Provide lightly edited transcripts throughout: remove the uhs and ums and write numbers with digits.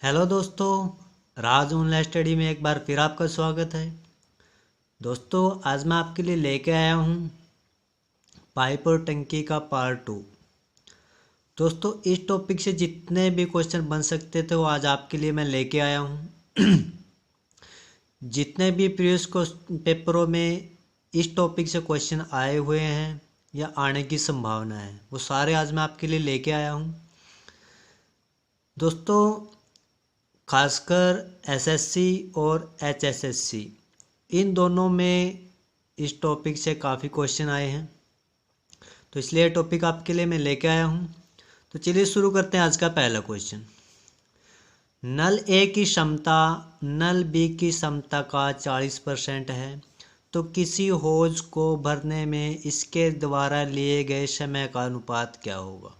Hello दोस्तों, राज online study में एक बार फिर आपका स्वागत है। दोस्तों, आज मैं आपके लिए लेके आया हूँ पाइप और टंकी का पार्ट 2। दोस्तों, इस टॉपिक से जितने भी क्वेश्चन बन सकते थे वो आज आपके लिए मैं लेके आया हूँ। जितने भी प्रीवियस पेपरों में इस टॉपिक से क्वेश्चन आए हुए हैं या आने की संभावना है वो सारे आज मैं आपके लिए लेके आया हूँ। दोस्तों, खासकर एसएससी और एचएसएससी इन दोनों में इस टॉपिक से काफ़ी क्वेश्चन आए हैं, तो इसलिए टॉपिक आपके लिए मैं लेके आया हूँ। तो चलिए शुरू करते हैं आज का पहला क्वेश्चन। नल ए की क्षमता नल बी की क्षमता का 40% है, तो किसी होज को भरने में इसके द्वारा लिए गए समय का अनुपात क्या होगा।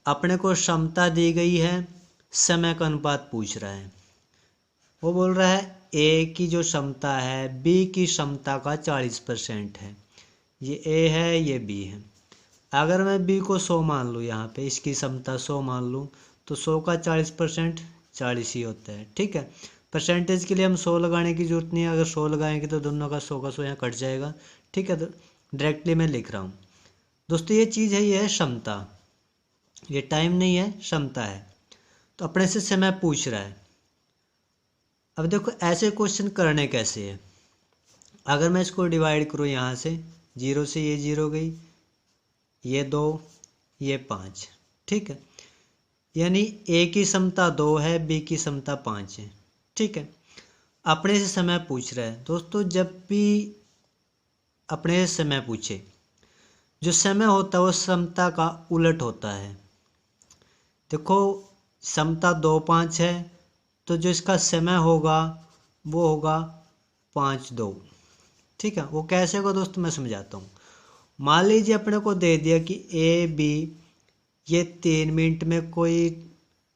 अपने को क्षमता दी गई है, समय का अनुपात पूछ रहा है। वो बोल रहा है ए की जो क्षमता है बी की क्षमता का 40% है। ये ए है, ये बी है। अगर मैं बी को 100 मान लूँ, यहाँ पे इसकी क्षमता 100 मान लूँ, तो 100 का 40% 40 ही होता है। ठीक है, परसेंटेज के लिए हम 100 लगाने की जरूरत नहीं है। अगर 100 लगाएंगे तो दोनों का 100 यहाँ कट जाएगा। ठीक है, तो डायरेक्टली मैं लिख रहा हूँ। दोस्तों, ये चीज़ है, ये है क्षमता, ये टाइम नहीं है, क्षमता है। तो अपने से समय पूछ रहा है। अब देखो ऐसे क्वेश्चन करने कैसे है। अगर मैं इसको डिवाइड करूँ यहाँ से, 0 से ये 0 गई, ये 2, ये 5। ठीक है, यानी ए की क्षमता 2 है, बी की क्षमता 5 है। ठीक है, अपने से समय पूछ रहा है। दोस्तों, जब भी अपने से समय पूछे, जो समय होता है वो क्षमता का उलट होता है। देखो, क्षमता 2 5 है, तो जो इसका समय होगा वो होगा 5 2। ठीक है, वो कैसे होगा दोस्तों, मैं समझाता हूँ। मान लीजिए अपने को दे दिया कि ए बी ये 3 मिनट में कोई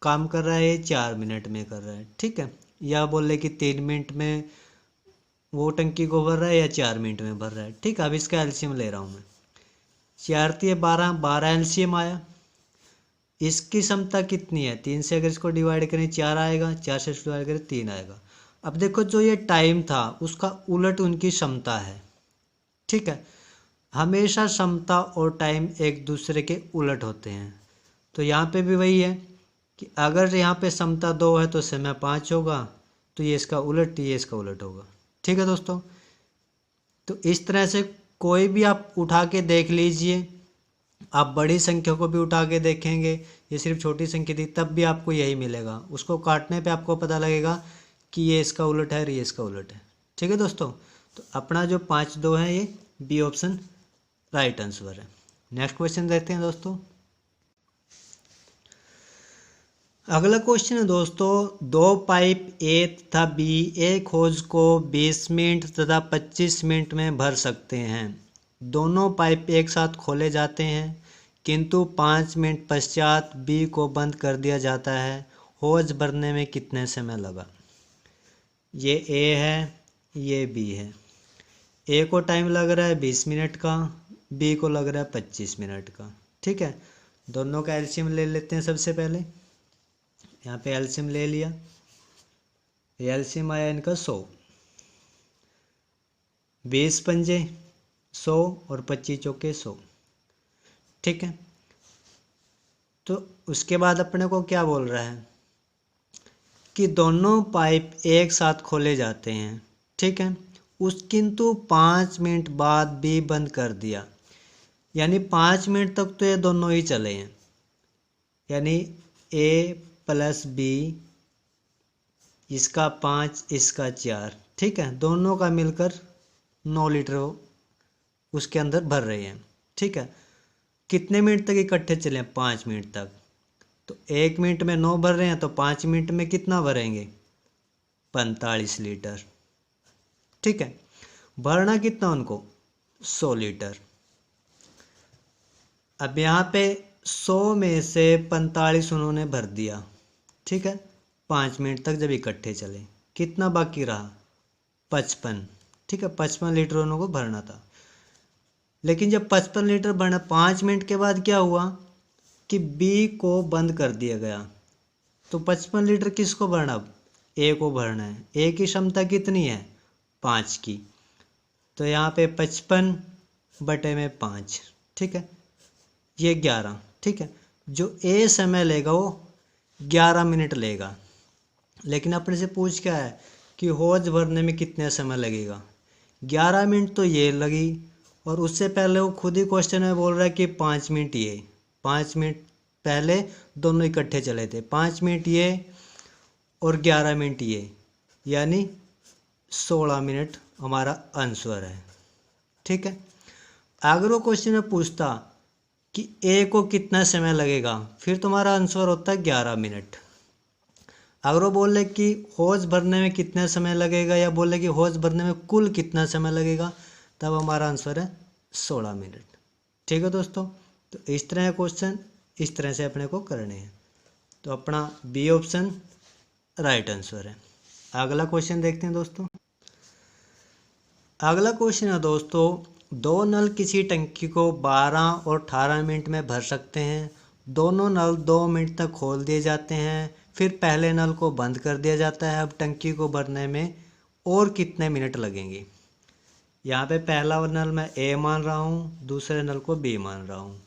काम कर रहा है, ये 4 मिनट में कर रहा है। ठीक है, या बोले कि 3 मिनट में वो टंकी को भर रहा है या 4 मिनट में भर रहा है। ठीक है, अब इसका एलसीएम ले रहा हूँ मैं। 4 3 12, 12 एलसीएम आया। इसकी क्षमता कितनी है, 3 से अगर इसको डिवाइड करें 4 आएगा, 4 से डिवाइड करें 3 आएगा। अब देखो, जो ये टाइम था उसका उलट उनकी क्षमता है। ठीक है, हमेशा क्षमता और टाइम एक दूसरे के उलट होते हैं। तो यहाँ पे भी वही है कि अगर यहाँ पे क्षमता 2 है तो समय 5 होगा, तो ये इसका उलट, ये इसका उलट होगा। ठीक है दोस्तों, तो इस तरह से कोई भी आप उठा के देख लीजिए। आप बड़ी संख्या को भी उठा के देखेंगे, ये सिर्फ छोटी संख्या थी, तब भी आपको यही मिलेगा। उसको काटने पे आपको पता लगेगा कि ये इसका उलट है और ये इसका उलट है। ठीक है दोस्तों, तो अपना जो 5 2 है, ये बी ऑप्शन राइट आंसर है। नेक्स्ट क्वेश्चन देखते हैं दोस्तों। अगला क्वेश्चन है दोस्तों, 2 पाइप ए तथा बी एक होज को 20 मिनट तथा 25 मिनट में भर सकते हैं। दोनों पाइप एक साथ खोले जाते हैं, किंतु 5 मिनट पश्चात बी को बंद कर दिया जाता है। होज भरने में कितने समय लगा। ये ए है, ये बी है। ए को टाइम लग रहा है 20 मिनट का, बी को लग रहा है 25 मिनट का। ठीक है, दोनों का एलसीएम ले लेते हैं। सबसे पहले यहाँ पे एलसीएम ले लिया, एलसीएम आया इनका 100। 20 पंजे 100 और 25 चौके 100। ठीक है, तो उसके बाद अपने को क्या बोल रहा है कि दोनों पाइप एक साथ खोले जाते हैं। ठीक है, किंतु 5 मिनट बाद भी बंद कर दिया, यानी 5 मिनट तक तो ये दोनों ही चले हैं, यानी ए प्लस बी, इसका 5 इसका 4। ठीक है, दोनों का मिलकर 9 लीटर उसके अंदर भर रहे हैं। ठीक है, कितने मिनट तक इकट्ठे चले, 5 मिनट तक। तो 1 मिनट में 9 भर रहे हैं, तो 5 मिनट में कितना भरेंगे, 45 लीटर। ठीक है, भरना कितना उनको, 100 लीटर। अब यहाँ पे 100 में से 45 उन्होंने भर दिया। ठीक है, 5 मिनट तक जब इकट्ठे चले, कितना बाकी रहा, 55। ठीक है, 55 लीटर उनको भरना था। लेकिन जब 55 लीटर भरना, 5 मिनट के बाद क्या हुआ कि बी को बंद कर दिया गया। तो 55 लीटर किसको भरना, अब ए को भरना है। ए की क्षमता कितनी है, 5 की। तो यहाँ पे 55/5, ठीक है, ये 11, ठीक है। जो ए समय लेगा वो 11 मिनट लेगा। लेकिन अपने से पूछ क्या है कि हौज भरने में कितने समय लगेगा, 11 मिनट तो ये लगी, और उससे पहले वो खुद ही क्वेश्चन में बोल रहा है कि 5 मिनट ये, 5 मिनट पहले दोनों इकट्ठे चले थे, 5 मिनट ये और 11 मिनट ये, यानी 16 मिनट हमारा आंसर है, ठीक है। अगर वो क्वेश्चन में पूछता कि ए को कितना समय लगेगा, फिर तुम्हारा आंसर होता है 11 मिनट। अगर वो बोले कि हौज भरने में कितना समय लगेगा, या बोले कि हौज भरने में कुल कितना समय लगेगा, तब हमारा आंसर है 16 मिनट, ठीक है दोस्तों। तो इस तरह के क्वेश्चन इस तरह से अपने को करने हैं। तो अपना बी ऑप्शन राइट आंसर है। अगला क्वेश्चन देखते हैं दोस्तों। अगला क्वेश्चन है दोस्तों, दो नल किसी टंकी को 12 और 18 मिनट में भर सकते हैं। दोनों नल 2 मिनट तक खोल दिए जाते हैं, फिर पहले नल को बंद कर दिया जाता है। अब टंकी को भरने में और कितने मिनट लगेंगे। यहाँ पे पहला नल मैं ए मान रहा हूँ, दूसरे नल को बी मान रहा हूँ।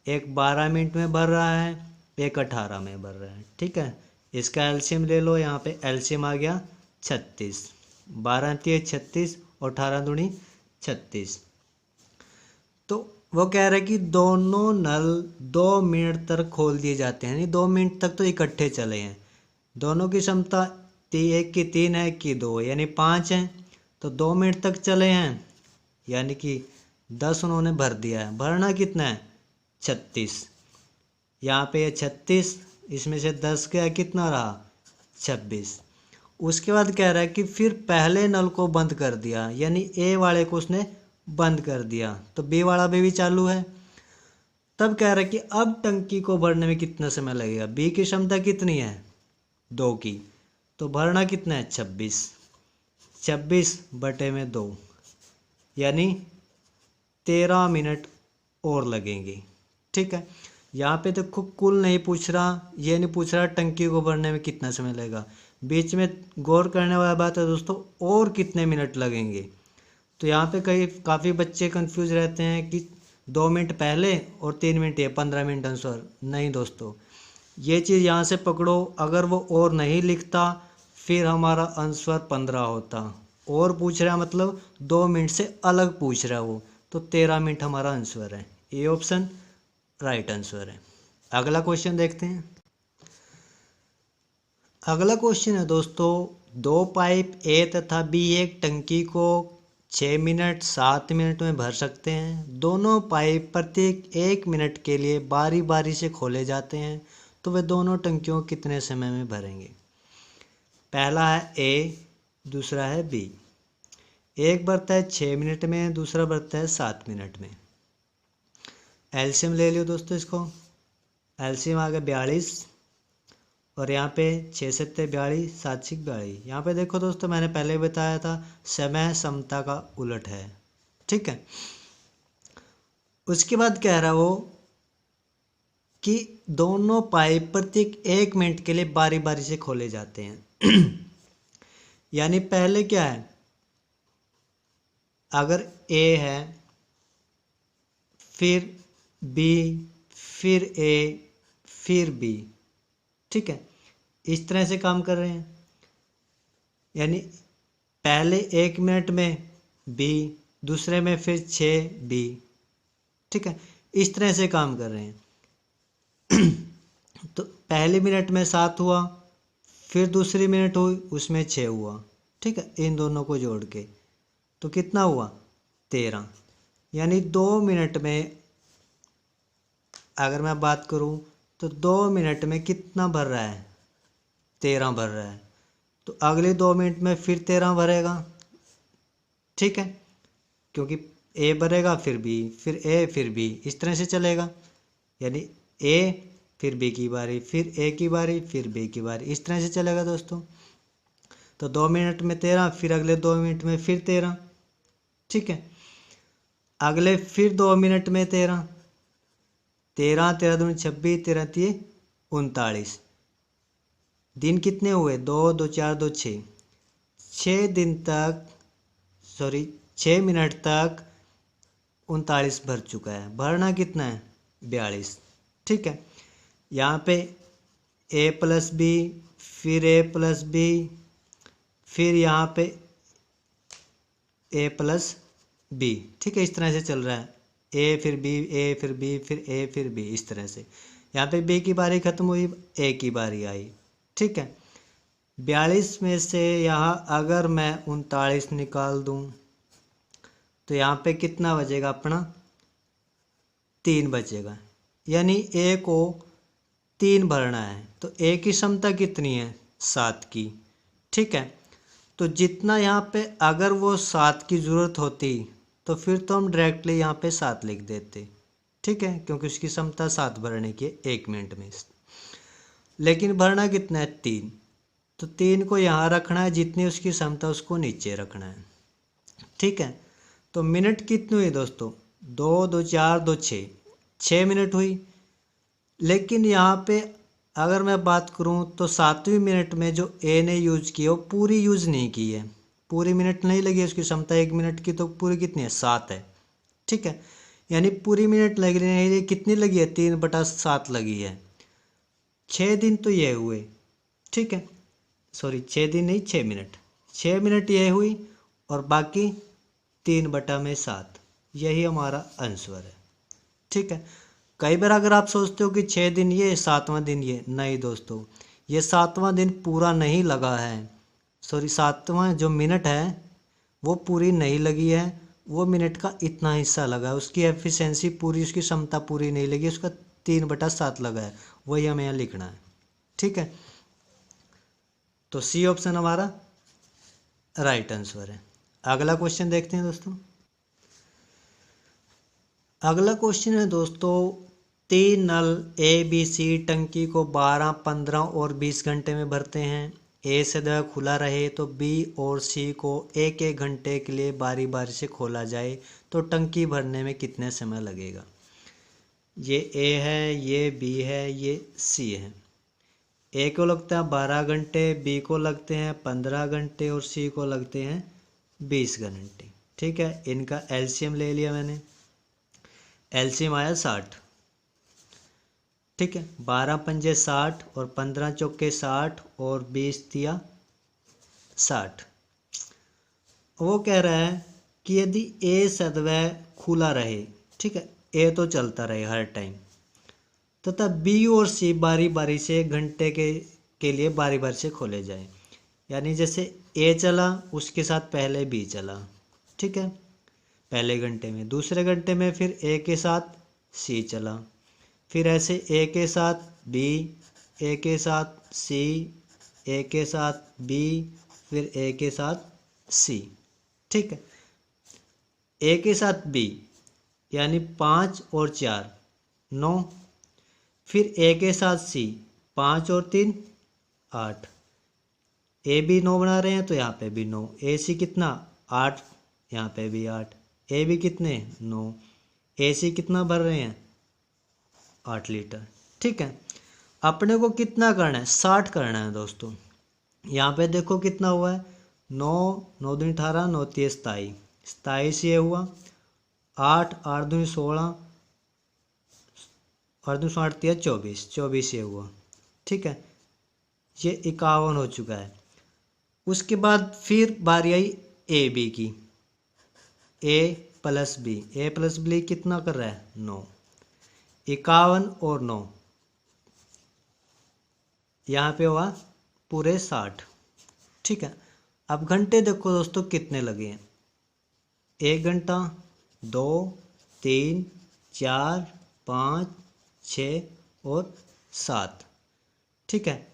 एक 12 मिनट में भर रहा है, एक 18 में भर रहा है, ठीक है। इसका एलसीएम ले लो, यहाँ पे एलसीएम आ गया 36, 12 तिये 36 और 18 दूनी 36। तो वो कह रहा है कि दोनों नल 2 मिनट तक खोल दिए जाते हैं, यानी 2 मिनट तक तो इकट्ठे चले हैं। दोनों की क्षमता एक की 3 है, एक की 2, यानी 5 है। तो 2 मिनट तक चले हैं, यानी कि 10 उन्होंने भर दिया है। भरना कितना है, 36। यहाँ पे ये 36, इसमें से 10 गया, कितना रहा, 26। उसके बाद कह रहा है कि फिर पहले नल को बंद कर दिया, यानी ए वाले को उसने बंद कर दिया, तो बी वाला भी चालू है। तब कह रहा है कि अब टंकी को भरने में कितना समय लगेगा। बी की क्षमता कितनी है, 2 की, तो भरना कितना है, 26। 26/2, यानी 13 मिनट और लगेंगे, ठीक है। यहाँ पे देखो कुल नहीं पूछ रहा, ये नहीं पूछ रहा टंकी को भरने में कितना समय लगेगा। बीच में गौर करने वाला बात है दोस्तों, और कितने मिनट लगेंगे। तो यहाँ पे काफ़ी बच्चे कंफ्यूज रहते हैं कि 2 मिनट पहले और 3 मिनट ये, 15 मिनट आंसर। नहीं दोस्तों, ये चीज़ यहाँ से पकड़ो। अगर वो और नहीं लिखता फिर हमारा आंसर 15 होता। और पूछ रहा मतलब 2 मिनट से अलग पूछ रहा है वो, तो 13 मिनट हमारा आंसर है। ए ऑप्शन राइट आंसर है। अगला क्वेश्चन देखते हैं। अगला क्वेश्चन है दोस्तों, 2 पाइप ए तथा बी एक टंकी को 6 मिनट 7 मिनट में भर सकते हैं। दोनों पाइप प्रत्येक 1 मिनट के लिए बारी बारी से खोले जाते हैं, तो वे दोनों टंकियों कितने समय में भरेंगे। पहला है ए, दूसरा है बी। एक भरता है 6 मिनट में, दूसरा भरता है 7 मिनट में। एलसीएम ले लियो दोस्तों इसको। एलसीएम आ गया 42, और यहाँ पे 6 7 42, 7 6 42। यहाँ पे देखो दोस्तों, मैंने पहले बताया था समय समता का उलट है, ठीक है। उसके बाद कह रहा वो कि दोनों पाइप प्रत्येक 1 मिनट के लिए बारी बारी से खोले जाते हैं। यानी पहले क्या है, अगर ए है, फिर बी, फिर ए, फिर बी, ठीक है, इस तरह से काम कर रहे हैं। यानी पहले 1 मिनट में बी, दूसरे में फिर 6 बी, ठीक है, इस तरह से काम कर रहे हैं। तो पहले मिनट में 7 हुआ, फिर दूसरी मिनट हुई उसमें 6 हुआ, ठीक है। इन दोनों को जोड़ के तो कितना हुआ, 13। यानी 2 मिनट में अगर मैं बात करूं तो 2 मिनट में कितना भर रहा है, 13 भर रहा है। तो अगले 2 मिनट में फिर 13 भरेगा, ठीक है, क्योंकि ए भरेगा, फिर बी, फिर ए, फिर बी, इस तरह से चलेगा। यानी ए, फिर बी की बारी, फिर ए की बारी, फिर बी की बारी, इस तरह से चलेगा दोस्तों। तो 2 मिनट में 13, फिर अगले 2 मिनट में फिर 13, ठीक है। अगले फिर 2 मिनट में 13, 13 13 दूनी 26, 13 तिये 39। दिन कितने हुए, 2 2 4 2 6, 6 मिनट तक 39 भर चुका है। भरना कितना है, 42। ठीक है, यहाँ पे a प्लस बी, फिर a प्लस बी, फिर यहाँ पे a प्लस बी। ठीक है, इस तरह से चल रहा है, a फिर b, a फिर b, फिर a फिर b, इस तरह से। यहाँ पे b की बारी खत्म हुई, a की बारी आई। ठीक है, 42 में से यहाँ अगर मैं 39 निकाल दूँ तो यहाँ पे कितना बचेगा अपना, 3 बचेगा। यानी a को 3 भरना है, तो a की क्षमता कितनी है, 7 की। ठीक है, तो जितना यहाँ पे अगर वो 7 की ज़रूरत होती तो फिर तो हम डायरेक्टली यहाँ पे 7 लिख देते। ठीक है, क्योंकि उसकी क्षमता 7 भरने की है 1 मिनट में। लेकिन भरना कितना है, 3, तो 3 को यहाँ रखना है, जितनी उसकी क्षमता उसको नीचे रखना है। ठीक है, तो मिनट कितनी हुई दोस्तों, 2 2 4 2 6 मिनट हुई। लेकिन यहाँ पे अगर मैं बात करूँ तो 7वीं मिनट में जो ए ने यूज की वो पूरी यूज नहीं की है, पूरी मिनट नहीं लगी। उसकी क्षमता 1 मिनट की, तो पूरी कितनी है, 7 है। ठीक है, यानी पूरी मिनट लग रही है, कितनी लगी है, 3/7 लगी है। 6 दिन तो ये हुए। ठीक है, सॉरी 6 दिन नहीं, 6 मिनट, 6 मिनट ये हुई और बाकी 3/7, यही हमारा आंसर है। ठीक है, कई बार अगर आप सोचते हो कि 6 दिन ये, 7वां दिन ये, नहीं दोस्तों, ये 7वां दिन पूरा नहीं लगा है। सॉरी, 7वां जो मिनट है वो पूरी नहीं लगी है, वो मिनट का इतना हिस्सा लगा है, उसकी एफिशिएंसी पूरी, उसकी क्षमता पूरी नहीं लगी, उसका 3/7 लगा है, वही हमें यहाँ लिखना है। ठीक है, तो सी ऑप्शन हमारा राइट आंसर है। अगला क्वेश्चन देखते हैं दोस्तों। अगला क्वेश्चन है दोस्तों, 3 नल ए बी सी टंकी को 12, 15 और 20 घंटे में भरते हैं। ए से दवा खुला रहे तो बी और सी को एक एक घंटे के लिए बारी बारी से खोला जाए तो टंकी भरने में कितने समय लगेगा। ये ए है, ये बी है, ये सी है। ए को लगता है 12 घंटे, बी को लगते हैं 15 घंटे और सी को लगते हैं 20 घंटे। ठीक है, इनका एलसीएम ले लिया मैंने, एलसीएम आया 60। ठीक है, 12 पंजे 60 और 15 चौके 60 और 20 दिया 60। वो कह रहा है कि यदि ए सदैव खुला रहे, ठीक है, ए तो चलता रहे हर टाइम, तथा बी और सी बारी बारी से घंटे के लिए बारी बारी से खोले जाए। यानी जैसे ए चला, उसके साथ पहले बी चला। ठीक है, पहले घंटे में, दूसरे घंटे में फिर ए के साथ सी चला, फिर ऐसे ए के साथ बी, ए के साथ सी, ए के साथ बी, फिर ए के साथ सी। ठीक है, ए के साथ बी यानी 5 और 4 9, फिर ए के साथ सी 5 और 3 8, ए भी 9 बना रहे हैं तो यहाँ पे भी 9, ए सी कितना 8, यहाँ पे भी 8, ए भी कितने 9, ए सी कितना भर रहे हैं 8 लीटर। ठीक है, अपने को कितना करना है, 60 करना है दोस्तों। यहाँ पे देखो कितना हुआ है, 9 9 दूनी 18, 9 3 27, 27 ये हुआ, 8 8 दूनी 16, 8 दूनी 8 3 24, 24 ये हुआ। ठीक है, ये 51 हो चुका है। उसके बाद फिर बारी आई ए बी की, ए प्लस बी कितना कर रहा है 9, 51 और 9, यहाँ पे हुआ पूरे 60। ठीक है, अब घंटे देखो दोस्तों कितने लगे हैं, 1 घंटा, 2 3 4 5 6 और 7। ठीक है,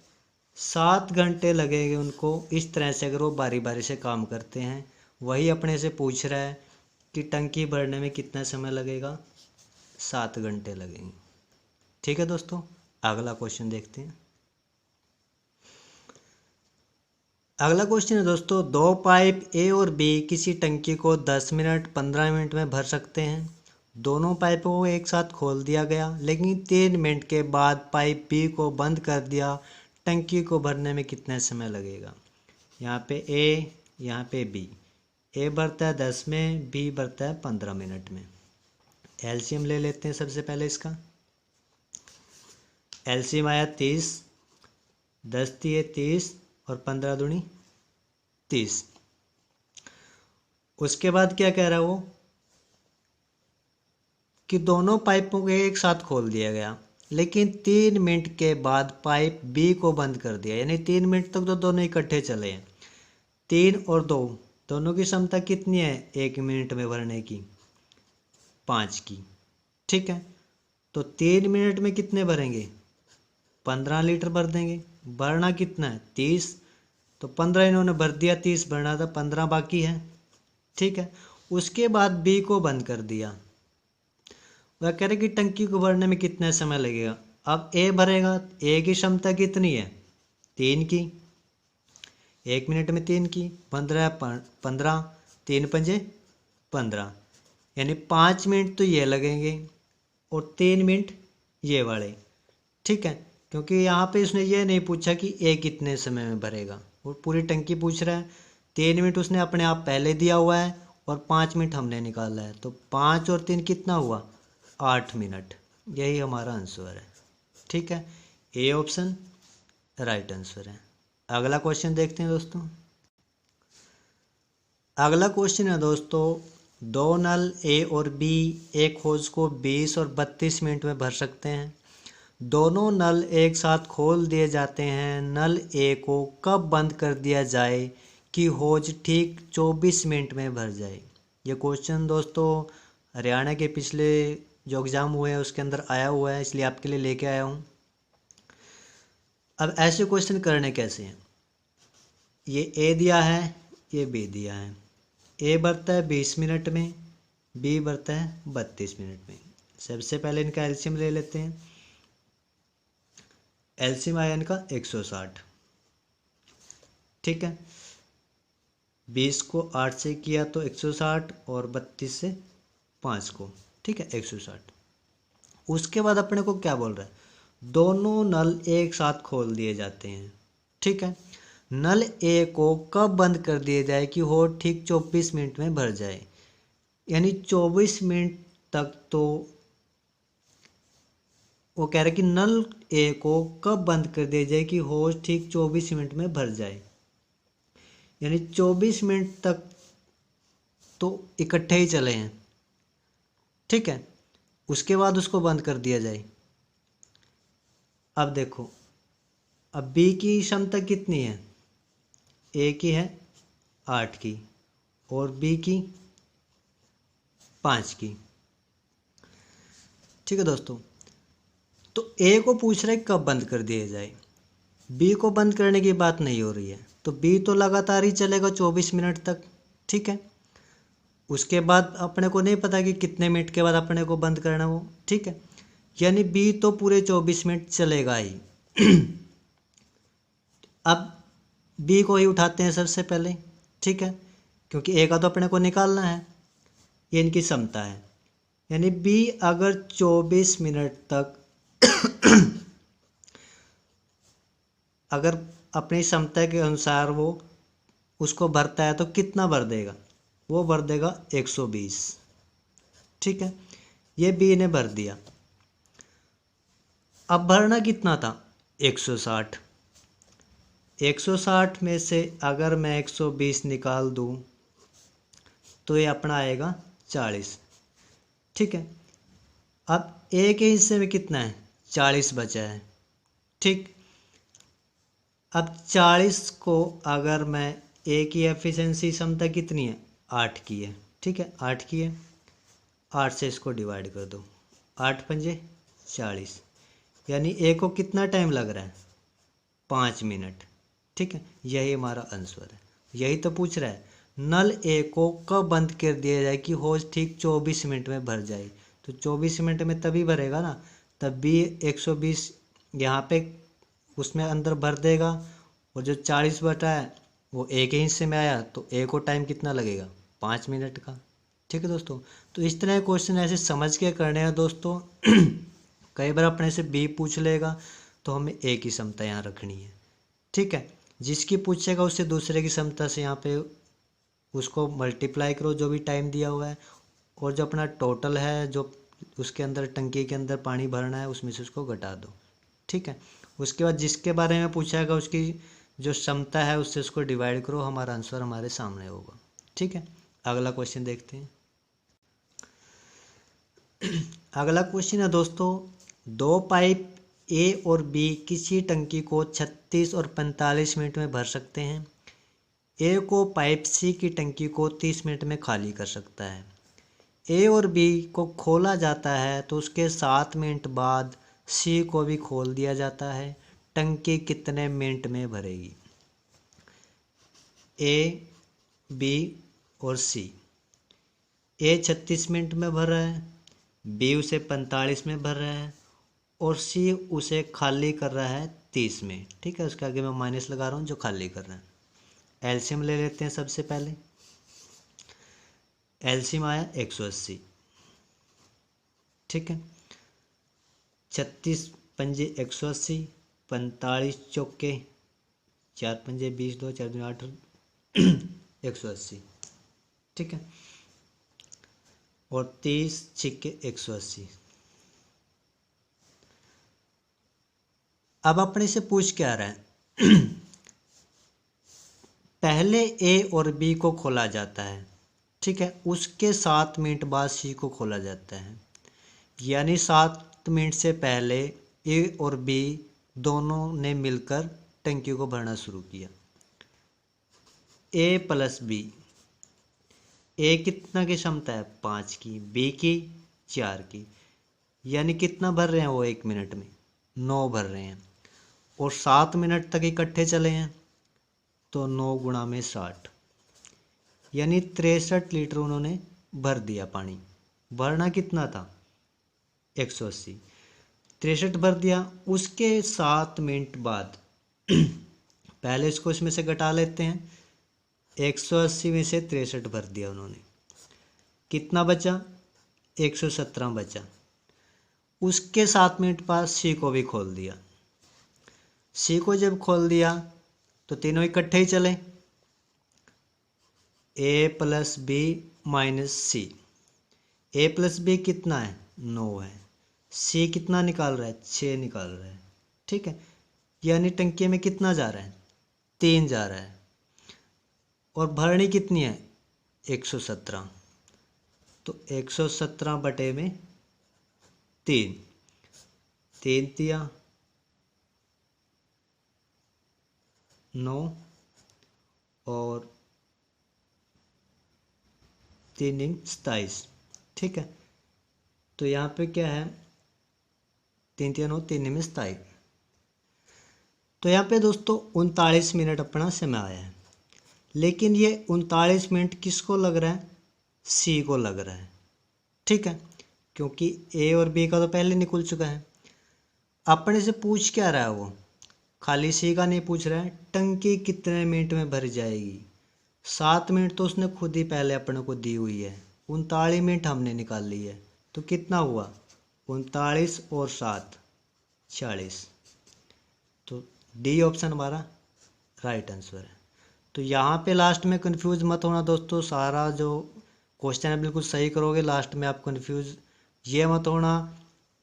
7 घंटे लगेंगे उनको इस तरह से, अगर वो बारी बारी से काम करते हैं। वही अपने से पूछ रहा है कि टंकी भरने में कितना समय लगेगा, 7 घंटे लगेंगे। ठीक है दोस्तों, अगला क्वेश्चन देखते हैं। अगला क्वेश्चन है दोस्तों, 2 पाइप ए और बी किसी टंकी को 10 मिनट 15 मिनट में भर सकते हैं। दोनों पाइपों को एक साथ खोल दिया गया, लेकिन 3 मिनट के बाद पाइप बी को बंद कर दिया। टंकी को भरने में कितना समय लगेगा। यहाँ पे ए, यहाँ पे बी। ए भरता है 10 में, बी भरता है 15 मिनट में। एलसीएम ले लेते हैं सबसे पहले इसका। एलसीएम आया 30, 10 दिए 30 और 15 दूनी 30। उसके बाद क्या कह रहा है वो कि दोनों पाइपों को एक साथ खोल दिया गया, लेकिन 3 मिनट के बाद पाइप बी को बंद कर दिया, यानी 3 मिनट तक तो दोनों इकट्ठे चले हैं। 3 और 2 दोनों की क्षमता कितनी है 1 मिनट में भरने की, 5 की। ठीक है, तो 3 मिनट में कितने भरेंगे, 15 लीटर भर देंगे। भरना कितना है 30, तो 15 इन्होंने भर दिया, 30 भरना था, 15 बाकी है। ठीक है, उसके बाद बी को बंद कर दिया। वह कह रहे कि टंकी को भरने में कितना समय लगेगा। अब ए भरेगा, ए की क्षमता कितनी है 3 की, 1 मिनट में 3 की, 15 15, 3 पंजे 15, यानी 5 मिनट तो ये लगेंगे और 3 मिनट ये वाले। ठीक है, क्योंकि यहाँ पे उसने ये नहीं पूछा कि ए कितने समय में भरेगा, वो पूरी टंकी पूछ रहा है। 3 मिनट उसने अपने आप पहले दिया हुआ है और 5 मिनट हमने निकाला है, तो 5 और 3 कितना हुआ 8 मिनट। यही हमारा आंसर है। ठीक है, ए ऑप्शन राइट आंसर है। अगला क्वेश्चन देखते हैं दोस्तों। अगला क्वेश्चन है दोस्तों, 2 नल ए और बी एक होज को 20 और 32 मिनट में भर सकते हैं। दोनों नल एक साथ खोल दिए जाते हैं। नल ए को कब बंद कर दिया जाए कि होज ठीक 24 मिनट में भर जाए। ये क्वेश्चन दोस्तों हरियाणा के पिछले जो एग्ज़ाम हुए हैं उसके अंदर आया हुआ है, इसलिए आपके लिए लेके आया हूँ। अब ऐसे क्वेश्चन करने कैसे हैं, ये ए दिया है, ये बी दिया है। ए भरता है 20 मिनट में, बी भरता है 32 मिनट में। सबसे पहले इनका एलसीएम ले लेते हैं। एलसीएम आया इनका 160। ठीक है, 20 को 8 से किया तो 160 और 32 से 5 को, ठीक है 160। उसके बाद अपने को क्या बोल रहा है, दोनों नल एक साथ खोल दिए जाते हैं। ठीक है, नल ए को कब बंद कर दिया जाए कि हो ठीक 24 मिनट में भर जाए, यानी 24 मिनट तक। तो वो कह रहे कि नल ए को कब बंद कर दिया जाए कि होज ठीक 24 मिनट में भर जाए, यानी 24 मिनट तक तो इकट्ठे ही चले हैं। ठीक है, उसके बाद उसको बंद कर दिया जाए। अब देखो, अब बी की क्षमता कितनी है, ए की है 8 की और बी की 5 की। ठीक है दोस्तों, तो ए को पूछ रहे कब बंद कर दिया जाए, बी को बंद करने की बात नहीं हो रही है, तो बी तो लगातार ही चलेगा 24 मिनट तक। ठीक है, उसके बाद अपने को नहीं पता कि कितने मिनट के बाद अपने को बंद करना वो। ठीक है, यानी बी तो पूरे 24 मिनट चलेगा ही। अब बी को ही उठाते हैं सबसे पहले। ठीक है, क्योंकि ए का तो अपने को निकालना है, ये इनकी क्षमता है। यानी बी अगर 24 मिनट तक अगर अपनी क्षमता के अनुसार वो उसको भरता है तो कितना भर देगा, वो भर देगा 120। ठीक है, ये बी ने भर दिया। अब भरना कितना था 160। 160 में से अगर मैं 120 निकाल दूं तो ये अपना आएगा 40। ठीक है, अब ए के हिस्से में कितना है 40 बचा है। ठीक, अब 40 को अगर मैं ए की एफिशिएंसी क्षमता कितनी है 8 की है। ठीक है, 8 की है, 8 से इसको डिवाइड कर दो, 8 पंजे 40, यानी ए को कितना टाइम लग रहा है 5 मिनट। ठीक है, यही हमारा आंसर है। यही तो पूछ रहा है, नल ए को कब बंद कर दिया जाए कि होज ठीक 24 मिनट में भर जाए। तो 24 मिनट में तभी भरेगा ना, तब भी 120 यहाँ पे उसमें अंदर भर देगा, और जो 40 बटा है वो ए के हिस्से में आया, तो ए को टाइम कितना लगेगा 5 मिनट का। ठीक है दोस्तों, तो इस तरह क्वेश्चन ऐसे समझ के करने हैं दोस्तों। कई बार अपने से बी पूछ लेगा तो हमें ए की क्षमता यहाँ रखनी है। ठीक है। जिसकी पूछेगा उससे दूसरे की क्षमता से यहाँ पे उसको मल्टीप्लाई करो जो भी टाइम दिया हुआ है, और जो अपना टोटल है जो उसके अंदर टंकी के अंदर पानी भरना है उसमें से उसको घटा दो। ठीक है। उसके बाद जिसके बारे में पूछाएगा उसकी जो क्षमता है उससे उसको डिवाइड करो, हमारा आंसर हमारे सामने होगा। ठीक है। अगला क्वेश्चन देखते हैं। अगला क्वेश्चन है दोस्तों, दो पाइप ए और बी किसी टंकी को 36 और 45 मिनट में भर सकते हैं। ए को पाइप सी की टंकी को 30 मिनट में खाली कर सकता है। ए और बी को खोला जाता है तो उसके 7 मिनट बाद सी को भी खोल दिया जाता है। टंकी कितने मिनट में भरेगी? ए, बी और सी। ए 36 मिनट में भर रहा है, बी उसे 45 में भर रहा है, और सी उसे खाली कर रहा है 30 में। ठीक है। उसके आगे मैं माइनस लगा रहा हूँ जो खाली कर रहा है। एलसीएम ले लेते हैं सबसे पहले। एलसीएम आया 180। ठीक है। 36 पंजे 180, 45 चौके 4 पंजे 20, 2 4 2 8 180। ठीक है। और 30 छिक्के 180। अब अपने से पूछ क्या रहा है? पहले ए और बी को खोला जाता है, ठीक है, उसके 7 मिनट बाद सी को खोला जाता है, यानी 7 मिनट से पहले ए और बी दोनों ने मिलकर टंकी को भरना शुरू किया। ए प्लस बी, ए कितना की क्षमता है? 5 की, बी की 4 की, यानी कितना भर रहे हैं वो 1 मिनट में? 9 भर रहे हैं, और 7 मिनट तक इकट्ठे चले हैं तो 9 गुणा में 60, यानी 63 लीटर उन्होंने भर दिया पानी। भरना कितना था? 180। 63 भर दिया। उसके 7 मिनट बाद पहले इसको इसमें से घटा लेते हैं। 180 में से 63 भर दिया उन्होंने, कितना बचा? 117 बचा। उसके 7 मिनट बाद सी को भी खोल दिया। सी को जब खोल दिया तो तीनों इकट्ठे ही चले, ए प्लस बी माइनस सी। ए प्लस बी कितना है? 9 है। सी कितना निकाल रहा है? 6 निकाल रहा है। ठीक है। यानी टंकी में कितना जा रहा है? 3 जा रहा है। और भरनी कितनी है? 117। तो 117 बटे में 3, 3 दिया 9, और 3 27। ठीक है। तो यहाँ पे क्या है? 3 3 9, 3 में 27। तो यहाँ पे दोस्तों 39 मिनट अपना समय आया है, लेकिन ये 39 मिनट किसको लग रहा है? सी को लग रहा है। ठीक है, क्योंकि ए और बी का तो पहले निकल चुका है। अपने से पूछ क्या रहा है वो? खाली सी का नहीं पूछ रहा है, टंकी कितने मिनट में भर जाएगी। 7 मिनट तो उसने खुद ही पहले अपने को दी हुई है, 39 मिनट हमने निकाल ली है, तो कितना हुआ? 39 और 7 40। तो डी ऑप्शन हमारा राइट आंसर है। तो यहाँ पे लास्ट में कंफ्यूज मत होना दोस्तों, सारा जो क्वेश्चन है बिल्कुल सही करोगे, लास्ट में आप कंफ्यूज ये मत होना,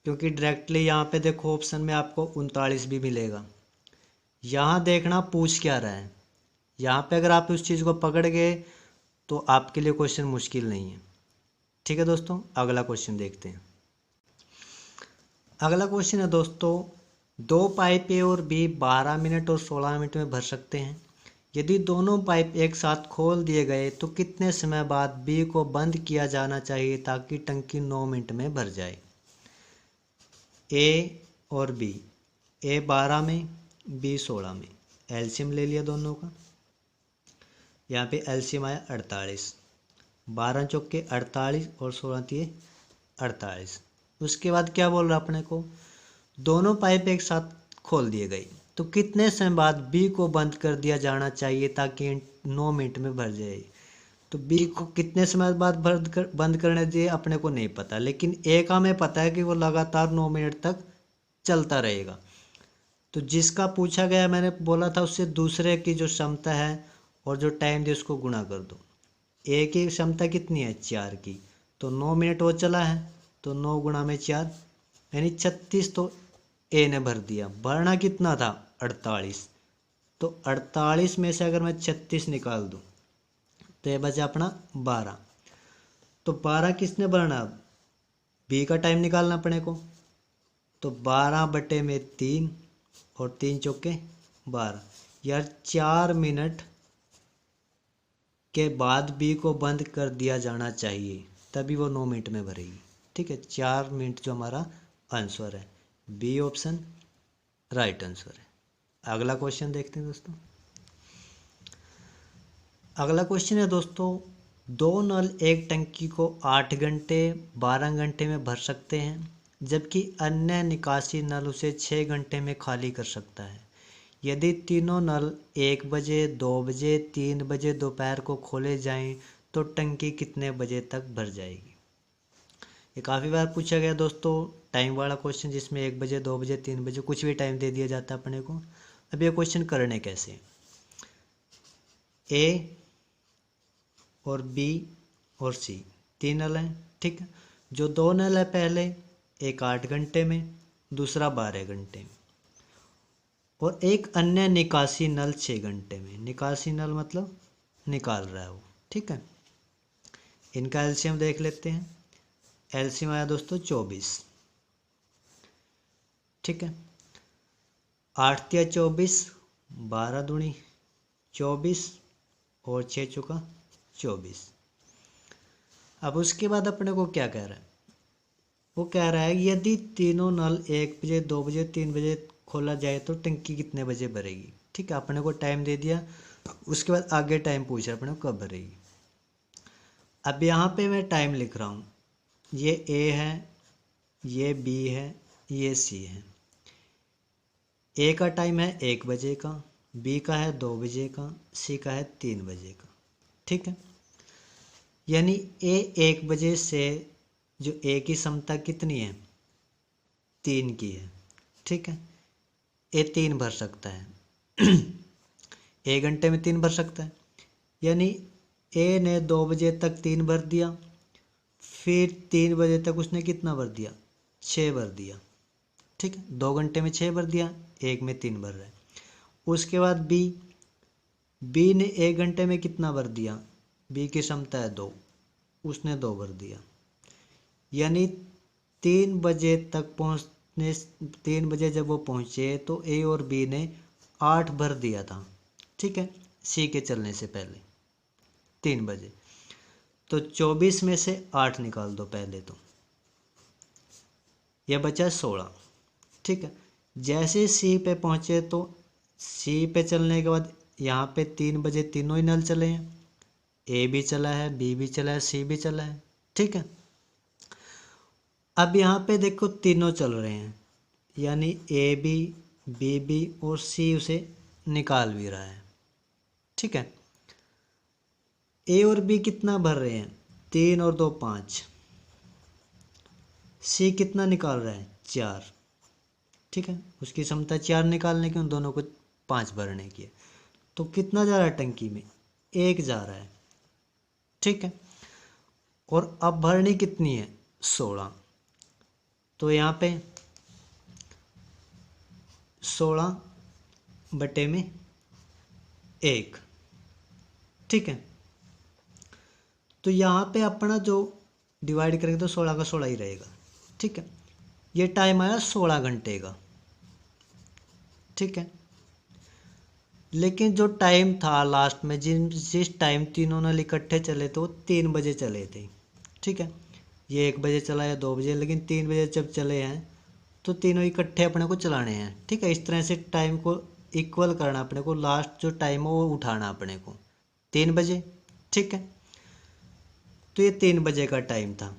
क्योंकि डायरेक्टली यहाँ पे देखो ऑप्शन में आपको 39 भी मिलेगा। यहाँ देखना पूछ क्या रहा है। यहाँ पे अगर आप उस चीज़ को पकड़ गए तो आपके लिए क्वेश्चन मुश्किल नहीं है। ठीक है दोस्तों, अगला क्वेश्चन देखते हैं। अगला क्वेश्चन है दोस्तों, दो पाइप ए और बी 12 मिनट और 16 मिनट में भर सकते हैं। यदि दोनों पाइप एक साथ खोल दिए गए तो कितने समय बाद बी को बंद किया जाना चाहिए ताकि टंकी 9 मिनट में भर जाए? ए और बी, ए 12 में, बी 16 में। एलसीएम ले लिया दोनों का। यहाँ पे एलसीएम आया 48। 12 चौके 48 और 16 तिये 48। उसके बाद क्या बोल रहा अपने को? दोनों पाइप एक साथ खोल दिए गए तो कितने समय बाद बी को बंद कर दिया जाना चाहिए ताकि 9 मिनट में भर जाए। तो बी को कितने समय बाद बंद करने दिए अपने को नहीं पता, लेकिन ए का हमें पता है कि वो लगातार 9 मिनट तक चलता रहेगा। तो जिसका पूछा गया मैंने बोला था उससे दूसरे की जो क्षमता है और जो टाइम दी उसको गुणा कर दो। ए की क्षमता कितनी है 4 की, तो 9 मिनट वो चला है, तो 9 गुणा में 4 यानी 36, तो ए ने भर दिया। भरना कितना था 48, तो 48 में से अगर मैं 36 निकाल दूँ तो ये बचा अपना 12। तो 12 किसने भरना, अब बी का टाइम निकालना अपने को, तो 12/3 और 3 चौके 12 यार 4 मिनट के बाद बी को बंद कर दिया जाना चाहिए, तभी वो 9 मिनट में भरेगी। ठीक है, 4 मिनट जो हमारा आंसर है, बी ऑप्शन राइट आंसर है। अगला क्वेश्चन देखते हैं दोस्तों। अगला क्वेश्चन है दोस्तों, 2 नल एक टंकी को 8 घंटे 12 घंटे में भर सकते हैं, जबकि अन्य निकासी नल उसे 6 घंटे में खाली कर सकता है। यदि तीनों नल 1 बजे 2 बजे 3 बजे दोपहर को खोले जाएं तो टंकी कितने बजे तक भर जाएगी। ये काफ़ी बार पूछा गया दोस्तों, टाइम वाला क्वेश्चन, जिसमें 1 बजे 2 बजे 3 बजे कुछ भी टाइम दे दिया जाता है अपने को। अब ये क्वेश्चन करने कैसे, ए और बी और सी 3 नल हैं। ठीक है, जो 2 नल है पहले, एक 8 घंटे में, दूसरा 12 घंटे में, और एक अन्य निकासी नल 6 घंटे में। निकासी नल मतलब निकाल रहा है वो। ठीक है, इनका एलसीएम देख लेते हैं। एलसीएम आया दोस्तों 24। ठीक है, 8 तिया 24, 12 दूनी 24 और 6 चौका 24। अब उसके बाद अपने को क्या कह रहा है, वो कह रहा है यदि तीनों नल 1 बजे 2 बजे 3 बजे खोला जाए तो टंकी कितने बजे भरेगी। ठीक है, अपने को टाइम दे दिया, उसके बाद आगे टाइम पूछ रहा है अपने को कब भरेगी। अब यहाँ पे मैं टाइम लिख रहा हूँ, ये ए है, ये बी है, ये सी है। ए का टाइम है 1 बजे का, बी का है 2 बजे का, सी का है 3 बजे का। ठीक है, यानी ए 1 बजे से जो ए की क्षमता कितनी है 3 की है। ठीक है, ए 3 भर सकता है 1 घंटे में 3 भर सकता है, यानी ए ने 2 बजे तक 3 भर दिया, फिर 3 बजे तक उसने कितना भर दिया 6 भर दिया। ठीक है, 2 घंटे में 6 भर दिया, 1 में 3 भर रहा है। उसके बाद बी ने 1 घंटे में कितना भर दिया, बी की क्षमता है 2, उसने 2 भर दिया, यानी 3 बजे तक पहुँचने 3 बजे जब वो पहुँचे तो ए और बी ने 8 भर दिया था। ठीक है, सी के चलने से पहले 3 बजे, तो 24 में से 8 निकाल दो पहले, तो यह बचा 16। ठीक है, जैसे सी पे पहुँचे तो सी पे चलने के बाद यहाँ पे 3 बजे तीनों ही नल चले हैं, ए भी चला है, बी भी चला है, सी भी चला है। ठीक है, अब यहाँ पे देखो तीनों चल रहे हैं, यानी ए भी बी भी और सी उसे निकाल भी रहा है। ठीक है, ए और बी कितना भर रहे हैं 3 और 2 5, सी कितना निकाल रहा है 4। ठीक है, उसकी क्षमता 4 निकालने की, उन दोनों को 5 भरने की है, तो कितना जा रहा है टंकी में 1 जा रहा है। ठीक है, और अब भरनी कितनी है 16, तो यहाँ पे 16/1। ठीक है, तो यहाँ पे अपना जो डिवाइड करेंगे तो 16 का 16 ही रहेगा। ठीक है, ये टाइम आया 16 घंटे का। ठीक है, लेकिन जो टाइम था लास्ट में जिस टाइम तीनों ने इकट्ठे चले थे वो 3 बजे चले थे। ठीक है, ये 1 बजे चला या 2 बजे, लेकिन 3 बजे जब चले हैं तो तीनों इकट्ठे अपने को चलाने हैं। ठीक है, इस तरह से टाइम को इक्वल करना अपने को, लास्ट जो टाइम है वो उठाना अपने को 3 बजे। ठीक है, तो ये 3 बजे का टाइम था,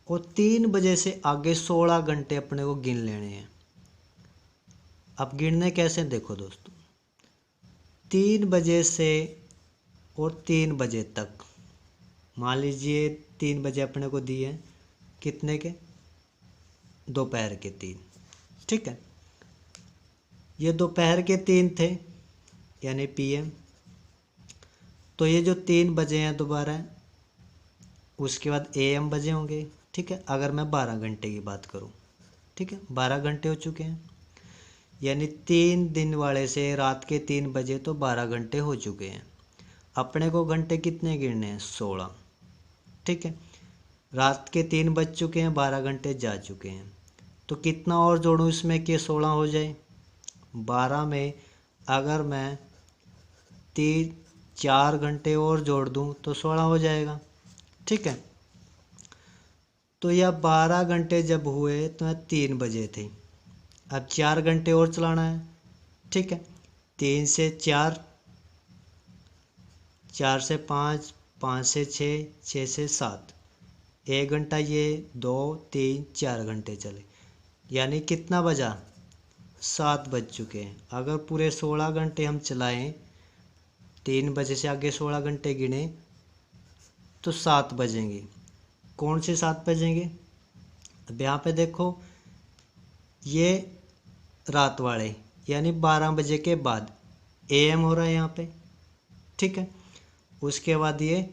और 3 बजे से आगे 16 घंटे अपने को गिन लेने हैं। अब गिनने कैसे देखो दोस्तों, 3 बजे से और 3 बजे तक, मान लीजिए 3 बजे अपने को दिए कितने के दोपहर के 3, ठीक है। ये दोपहर के 3 थे यानी PM। तो ये जो 3 बजे हैं दोबारा, उसके बाद AM बजे होंगे। ठीक है, अगर मैं 12 घंटे की बात करूँ। ठीक है, 12 घंटे हो चुके हैं, यानी 3 दिन वाले से रात के 3 बजे तो 12 घंटे हो चुके हैं। अपने को घंटे कितने गिनने हैं? 16। ठीक है, रात के 3 बज चुके हैं, 12 घंटे जा चुके हैं। तो कितना और जोड़ूं इसमें कि 16 हो जाए? 12 में अगर मैं 4 घंटे और जोड़ दूं तो 16 हो जाएगा। ठीक है, तो यह 12 घंटे जब हुए तो 3 बजे थे। अब 4 घंटे और चलाना है। ठीक है, 3 से 4, 4 से 5, 5 से 6, 6 से 7, 1 घंटा ये, 2, 3, 4 घंटे चले, यानी कितना बजा? 7 बज चुके हैं। अगर पूरे 16 घंटे हम चलाएं, 3 बजे से आगे 16 घंटे गिने तो 7 बजेंगे। कौन से 7 बजेंगे? अब यहाँ पे देखो, ये रात वाले यानी 12 बजे के बाद AM हो रहा है यहाँ पे। ठीक है, उसके बाद ये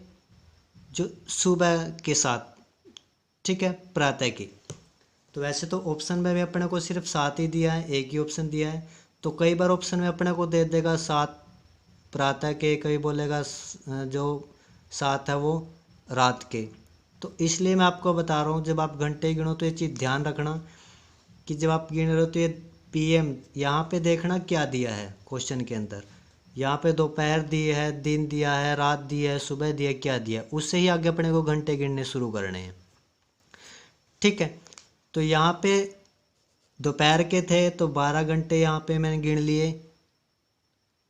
जो सुबह के 7, ठीक है, प्रातः की। तो वैसे तो ऑप्शन में भी अपने को सिर्फ 7 ही दिया है, एक ही ऑप्शन दिया है। तो कई बार ऑप्शन में अपने को दे देगा 7 प्रातः के, कई बोलेगा जो 7 है वो रात के। तो इसलिए मैं आपको बता रहा हूँ, जब आप घंटे गिनो तो ये चीज़ ध्यान रखना कि जब आप गिन रहे हो तो ये PM यहाँ पे देखना क्या दिया है क्वेश्चन के अंदर। यहाँ पे दोपहर दी है, दिन दिया है, रात दी है, सुबह दिया है, क्या दिया है, उससे ही आगे अपने को घंटे गिनने शुरू करने हैं। ठीक है, तो यहाँ पे दोपहर के थे तो 12 घंटे यहाँ पे मैंने गिन लिए।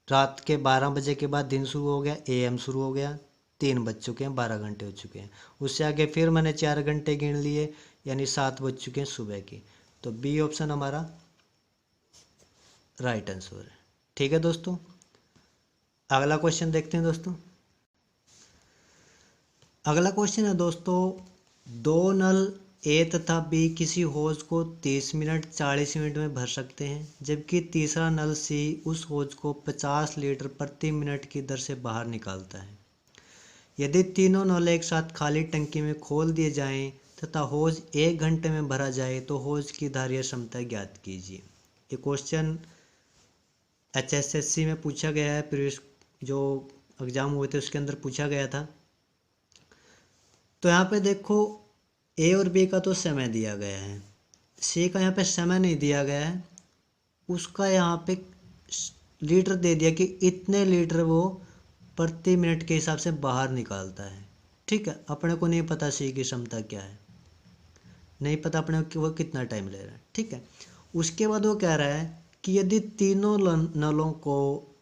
रात के 12 बजे के बाद दिन शुरू हो गया, AM शुरू हो गया, 3 बज चुके हैं, 12 घंटे हो चुके हैं। उससे आगे फिर मैंने 4 घंटे गिन लिए, यानी 7 बज चुके हैं सुबह के। तो B ऑप्शन हमारा राइट आंसर है। ठीक है दोस्तों, अगला क्वेश्चन देखते हैं दोस्तों। अगला क्वेश्चन है दोस्तों, 2 नल A तथा B किसी हौज को 30 मिनट 40 मिनट में भर सकते हैं, जबकि तीसरा नल C उस हौज को 50 लीटर प्रति मिनट की दर से बाहर निकालता है। यदि तीनों नल एक साथ खाली टंकी में खोल दिए जाएं तथा हौज 1 घंटे में भरा जाए तो हौज की धारीय क्षमता ज्ञात कीजिए। ये क्वेश्चन HSSC में पूछा गया है, प्रीवियस जो एग्जाम हुए थे उसके अंदर पूछा गया था। तो यहाँ पे देखो, A और B का तो समय दिया गया है, C का यहाँ पे समय नहीं दिया गया है। उसका यहाँ पे लीटर दे दिया कि इतने लीटर वो प्रति मिनट के हिसाब से बाहर निकालता है। ठीक है, अपने को नहीं पता C की क्षमता क्या है, नहीं पता अपने को वो कितना टाइम ले रहा है। ठीक है, उसके बाद वो कह रहा है कि यदि तीनों नलों को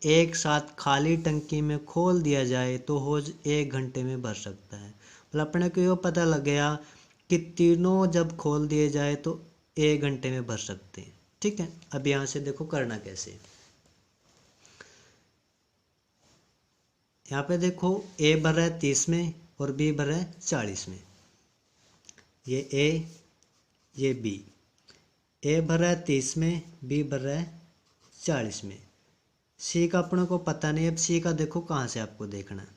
एक साथ खाली टंकी में खोल दिया जाए तो हौज 1 घंटे में भर सकता है। मतलब अपने को ये पता लग गया कि तीनों जब खोल दिए जाए तो 1 घंटे में भर सकते हैं। ठीक है, अब यहाँ से देखो करना कैसे। यहाँ पे देखो, A भर रहा है 30 में और B भर रहा है 40 में। ये A, ये B। A भर रहा है 30 में, B भर रहा है 40 में। C का अपने को पता नहीं, अब C का देखो कहाँ से आपको देखना है।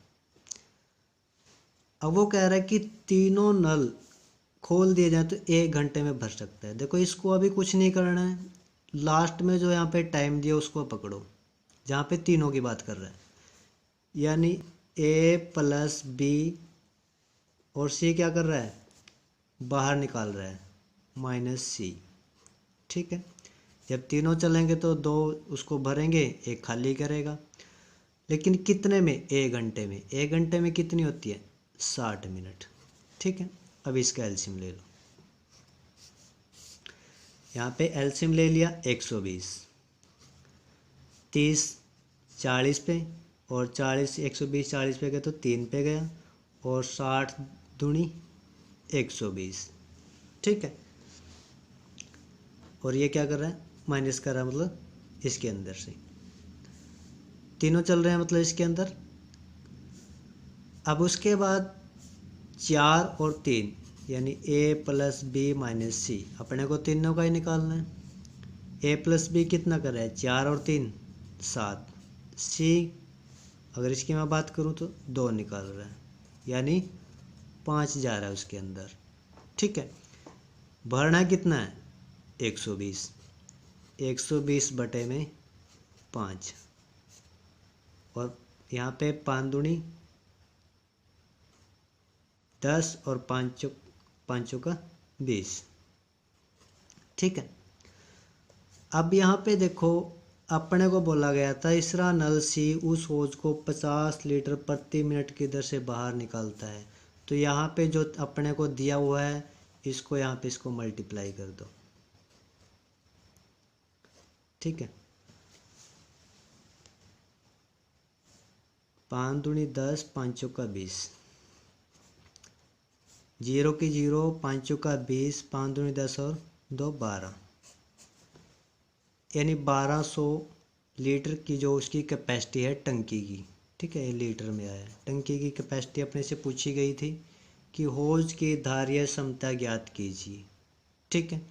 अब वो कह रहा है कि तीनों नल खोल दिए जाए तो 1 घंटे में भर सकता है। देखो इसको अभी कुछ नहीं करना है, लास्ट में जो यहाँ पे टाइम दिया उसको पकड़ो, जहाँ पे तीनों की बात कर रहा है, यानी A प्लस B और C क्या कर रहा है? बाहर निकाल रहा है, -C। ठीक है, जब तीनों चलेंगे तो 2 उसको भरेंगे, 1 खाली करेगा। लेकिन कितने में? 1 घंटे में। 1 घंटे में कितनी होती है? 60 मिनट। ठीक है, अब इसका एलसीएम ले लो। यहाँ पे एलसीएम ले लिया 120, 30 40 पे और 40 120 40 पे गया तो 3 पे गया और 60 दूनी 120। ठीक है, और ये क्या कर रहा है? माइनस कर रहा है, मतलब इसके अंदर से तीनों चल रहे हैं, मतलब इसके अंदर। अब उसके बाद 4 और 3 यानी A plus B minus C, अपने को तीनों का ही निकालना है। ए प्लस बी कितना कर रहा है, 4 और 3 7। सी अगर इसकी मैं बात करूँ तो 2 निकाल रहा है, यानी 5 जा रहा है उसके अंदर। ठीक है, भरना कितना है, 120। 120 बटे में 5, और यहाँ पे 5 दूनी 10 और 5 5 का 20। ठीक है, अब यहाँ पे देखो अपने को बोला गया था तीसरा नल सी उस होज को 50 लीटर प्रति मिनट की दर से बाहर निकालता है। तो यहाँ पे जो अपने को दिया हुआ है इसको यहाँ पे इसको मल्टीप्लाई कर दो। ठीक है, 5 दूनी 10 5 का 20, 0 की 0 5 का 20, 5 दूनी 10 और 2 12, यानी 1200 लीटर की जो उसकी कैपेसिटी है टंकी की। ठीक है, ये लीटर में आया है। टंकी की कैपेसिटी अपने से पूछी गई थी कि होज की धारीय क्षमता ज्ञात कीजिए। ठीक है,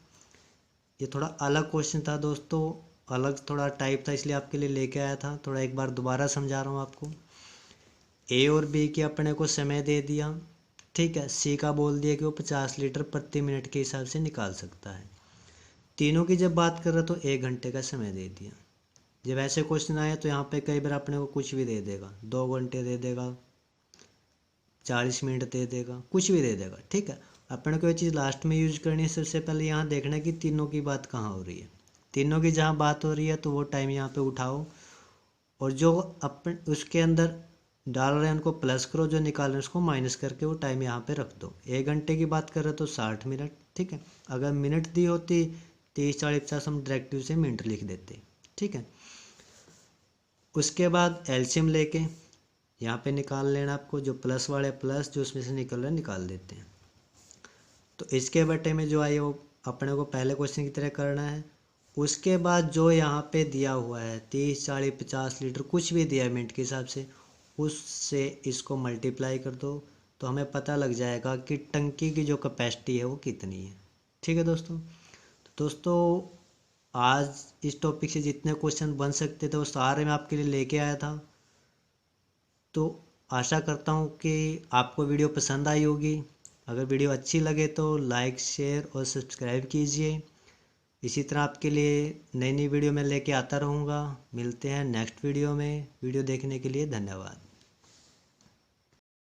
ये थोड़ा अलग क्वेश्चन था दोस्तों, अलग थोड़ा टाइप था, इसलिए आपके लिए लेके आया था। थोड़ा एक बार दोबारा समझा रहा हूँ आपको। ए और बी के अपने को समय दे दिया। ठीक है, सी का बोल दिया कि वो 50 लीटर प्रति मिनट के हिसाब से निकाल सकता है। तीनों की जब बात कर रहे तो 1 घंटे का समय दे दिया। जब ऐसे क्वेश्चन आए तो यहाँ पे कई बार अपने को कुछ भी दे देगा, 2 घंटे दे देगा, 40 मिनट दे देगा, कुछ भी दे देगा। ठीक है, अपने को ये चीज़ लास्ट में यूज करनी है। सबसे पहले यहाँ देखना कि तीनों की बात कहाँ हो रही है। तीनों की जहाँ बात हो रही है तो वो टाइम यहाँ पे उठाओ, और जो अपन उसके अंदर डाल रहे हैं उनको प्लस करो, जो निकाल रहे हैं उसको माइनस करके वो टाइम यहाँ पे रख दो। 1 घंटे की बात कर रहे तो 60 मिनट। ठीक है, अगर मिनट दी होती 30 40 50 हम डायरेक्टिव से मिनट लिख देते। ठीक है, उसके बाद एलसीएम लेके यहाँ पे निकाल लेना आपको, जो प्लस वाले प्लस, जो उसमें से निकल रहा है निकाल देते हैं। तो इसके बटे में जो आई वो अपने को पहले क्वेश्चन की तरह करना है। उसके बाद जो यहाँ पे दिया हुआ है 30 40 50 लीटर कुछ भी दिया है मिनट के हिसाब से, उससे इसको मल्टीप्लाई कर दो तो हमें पता लग जाएगा कि टंकी की जो कैपेसिटी है वो कितनी है। ठीक है दोस्तों, तो दोस्तों आज इस टॉपिक से जितने क्वेश्चन बन सकते थे वो सारे मैं आपके लिए लेके आया था। तो आशा करता हूँ कि आपको वीडियो पसंद आई होगी। अगर वीडियो अच्छी लगे तो लाइक शेयर और सब्सक्राइब कीजिए। इसी तरह आपके लिए नई नई वीडियो मैं लेके आता रहूँगा। मिलते हैं नेक्स्ट वीडियो में। वीडियो देखने के लिए धन्यवाद।